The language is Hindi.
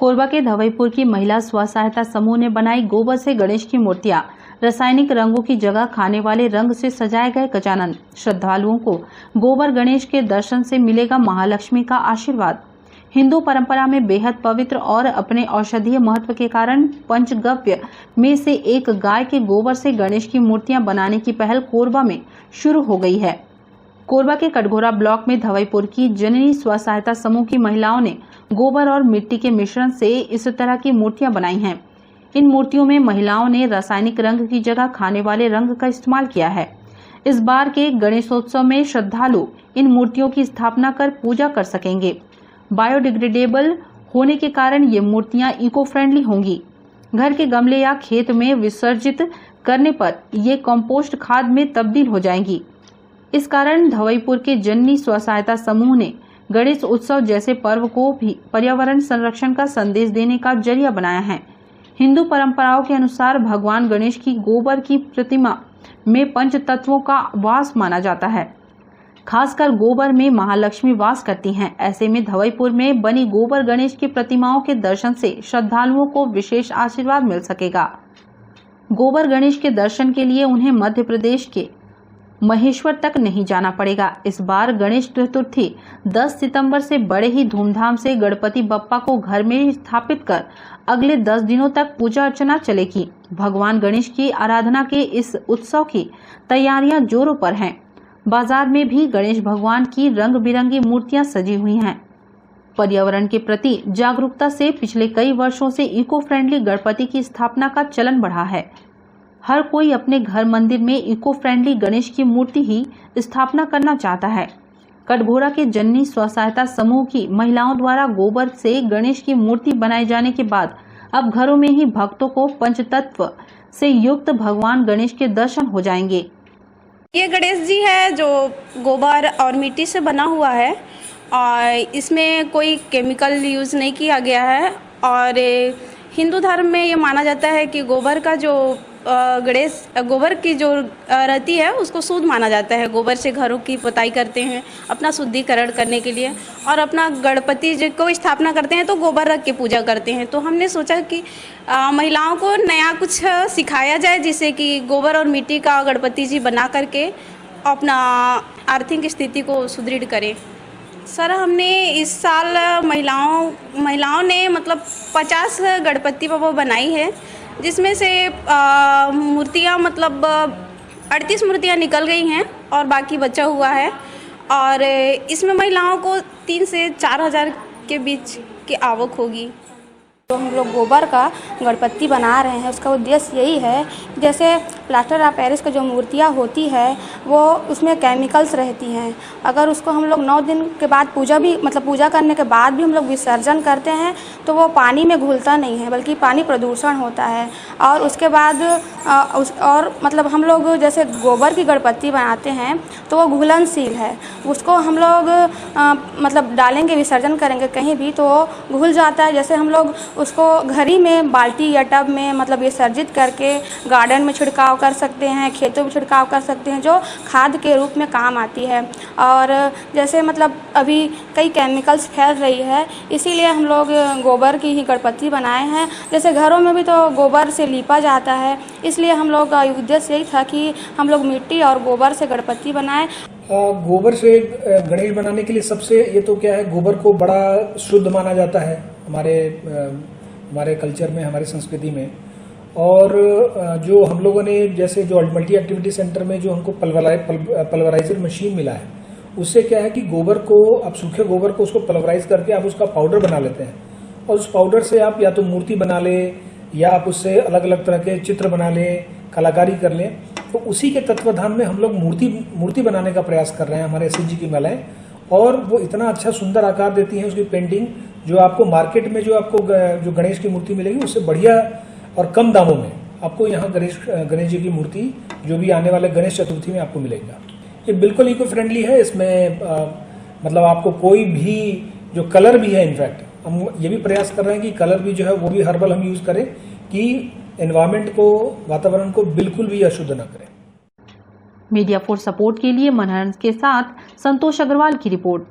कोरबा के धवईपुर की महिला स्व सहायता समूह ने बनाई गोबर से गणेश की मूर्तियां। रासायनिक रंगों की जगह खाने वाले रंग से सजाए गए गजानन। श्रद्धालुओं को गोबर गणेश के दर्शन से मिलेगा महालक्ष्मी का आशीर्वाद। हिंदू परंपरा में बेहद पवित्र और अपने औषधीय महत्व के कारण पंचगव्य में से एक गाय के गोबर से गणेश की मूर्तियां बनाने की पहल कोरबा में शुरू हो गई है। कोरबा के कटघोरा ब्लॉक में धवईपुर की जननी स्व सहायता समूह की महिलाओं ने गोबर और मिट्टी के मिश्रण से इस तरह की मूर्तियां बनाई हैं। इन मूर्तियों में महिलाओं ने रासायनिक रंग की जगह खाने वाले रंग का इस्तेमाल किया है। इस बार के गणेशोत्सव में श्रद्धालु इन मूर्तियों की स्थापना कर पूजा कर सकेंगे। बायोडिग्रेडेबल होने के कारण ये मूर्तियां इको फ्रेंडली होंगी। घर के गमले या खेत में विसर्जित करने पर ये कंपोस्ट खाद में तब्दील हो जाएंगी। इस कारण धवईपुर के जननी स्व सहायता समूह ने गणेश उत्सव जैसे पर्व को भी पर्यावरण संरक्षण का संदेश देने का जरिया बनाया है। हिंदू परंपराओं के अनुसार भगवान गणेश की गोबर की प्रतिमा में पंच तत्वों का वास माना जाता है। खासकर गोबर में महालक्ष्मी वास करती हैं। ऐसे में धवईपुर में बनी गोबर गणेश की प्रतिमाओं के दर्शन से श्रद्धालुओं को विशेष आशीर्वाद मिल सकेगा। गोबर गणेश के दर्शन के लिए उन्हें मध्य प्रदेश के महेश्वर तक नहीं जाना पड़ेगा। इस बार गणेश चतुर्थी 10 सितंबर से बड़े ही धूमधाम से गणपति बप्पा को घर में स्थापित कर अगले 10 दिनों तक पूजा अर्चना चलेगी। भगवान गणेश की आराधना के इस उत्सव की तैयारियां जोरों पर हैं। बाजार में भी गणेश भगवान की रंग बिरंगी मूर्तियां सजी हुई हैं। पर्यावरण के प्रति जागरूकता से पिछले कई वर्षों से इको फ्रेंडली गणपति की स्थापना का चलन बढ़ा है। हर कोई अपने घर मंदिर में इको फ्रेंडली गणेश की मूर्ति ही स्थापना करना चाहता है। कटघोरा के जननी स्व सहायता समूह की महिलाओं द्वारा गोबर से गणेश की मूर्ति बनाए जाने के बाद अब घरों में ही भक्तों को पंचतत्व से युक्त भगवान गणेश के दर्शन हो जाएंगे। ये गणेश जी है जो गोबर और मिट्टी से बना हुआ है और इसमें कोई केमिकल यूज़ नहीं किया गया है। और हिंदू धर्म में ये माना जाता है कि गोबर का जो गणेश गोबर की जो रहती है उसको शुद्ध माना जाता है। गोबर से घरों की पुताई करते हैं अपना शुद्धिकरण करने के लिए, और अपना गणपति जी को स्थापना करते हैं तो गोबर रख के पूजा करते हैं। तो हमने सोचा कि महिलाओं को नया कुछ सिखाया जाए जिससे कि गोबर और मिट्टी का गणपति जी बना करके अपना आर्थिक स्थिति को सुदृढ़ करें। सर, हमने इस साल महिलाओं ने मतलब 50 गणपति बप्पा बनाई है, जिसमें से मूर्तियाँ मतलब 38 मूर्तियाँ निकल गई हैं और बाकी बचा हुआ है। और इसमें महिलाओं को 3 से 4 हज़ार के बीच की आवक होगी। तो हम लोग गोबर का गणपति बना रहे हैं, उसका उद्देश्य यही है जैसे प्लास्टर ऑफ पेरिस की जो मूर्तियाँ होती है वो उसमें केमिकल्स रहती हैं। अगर उसको हम लोग 9 दिन के बाद पूजा करने के बाद भी हम लोग विसर्जन करते हैं तो वो पानी में घुलता नहीं है बल्कि पानी प्रदूषण होता है। और उसके बाद हम लोग जैसे गोबर की गणपति बनाते हैं तो वो घुलनशील है। उसको हम लोग डालेंगे, विसर्जन करेंगे कहीं भी तो वो घुल जाता है। जैसे हम लोग उसको घर ही में बाल्टी या टब में विसर्जित करके गार्डन में छिड़काव कर सकते हैं, खेतों में छिड़काव कर सकते हैं, जो खाद के रूप में काम आती है। और जैसे अभी कई केमिकल्स फैल रही है, इसीलिए हम लोग गोबर की ही गणपति बनाए हैं। जैसे घरों में भी तो गोबर से लीपा जाता है, इसलिए हम लोग का उद्देश्य यही था कि हम लोग मिट्टी और गोबर से गणपति बनाएं। गोबर से गणेश बनाने के लिए सबसे ये तो क्या है, गोबर को बड़ा शुद्ध माना जाता है हमारे कल्चर में, हमारी संस्कृति में। और जो हम लोगों ने जैसे जो मल्टी एक्टिविटी सेंटर में जो हमको पल्वराइजर मशीन मिला है, उससे क्या है कि गोबर को, आप सूखे गोबर को उसको पल्वराइज करके आप उसका पाउडर बना लेते हैं और उस पाउडर से आप या तो मूर्ति बना लें या आप उससे अलग अलग तरह के चित्र बना लें, कलाकारी कर लें। तो उसी के तत्वाधान में हम लोग मूर्ति बनाने का प्रयास कर रहे हैं। हमारे एसएचजी की महिलाएं, और वो इतना अच्छा सुंदर आकार देती हैं उसकी पेंटिंग, जो आपको मार्केट में जो गणेश की मूर्ति मिलेगी उससे बढ़िया और कम दामों में आपको यहाँ गणेश जी की मूर्ति जो भी आने वाले गणेश चतुर्थी में आपको मिलेगा। ये बिल्कुल इको फ्रेंडली है। इसमें आपको कोई भी जो कलर भी है, इनफैक्ट हम ये भी प्रयास कर रहे हैं कि कलर भी जो है वो भी हर्बल हम यूज करें कि एनवायरमेंट को, वातावरण को बिल्कुल भी अशुद्ध न करें। मीडिया फॉर सपोर्ट के लिए मनहर के साथ संतोष अग्रवाल की रिपोर्ट।